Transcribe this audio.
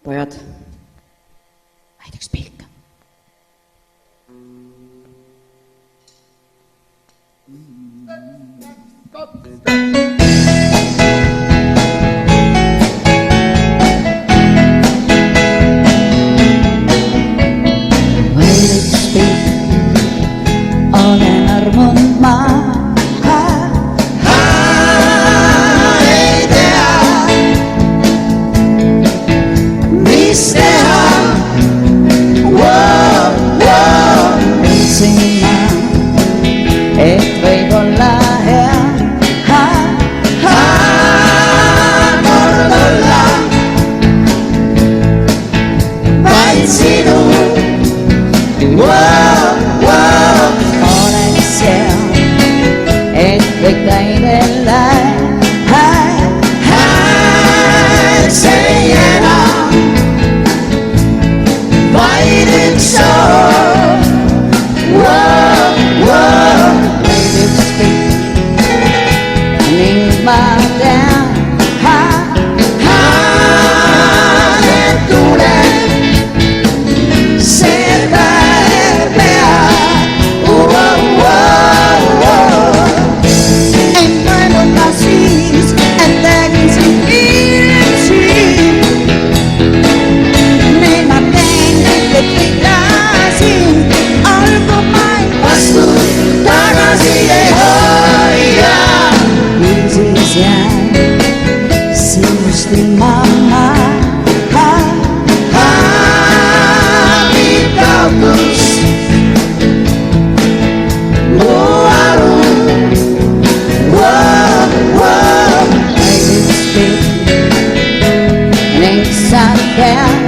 pojad, näiteks pilk. Näiteks pilk, olen armunud ma. Ei tea, mis teha. Mõtlesin ma, et võib olla hea kord olla vaid sinu. Oleks hea, et kõik teine läheb, see enam vaid üks soov. Vaid üks pikk ning ma tean, et tuleb see päev pea. Ei mõelnud ma siis, et tegin sind viimsi. Nüüd ma teen kõike vigasin, olgu ma ei vastu tagasi ei hoia. Kui siis jään sinust ilma ma, mind kaotus mu aru. Vaid üks pikk ning sa tead,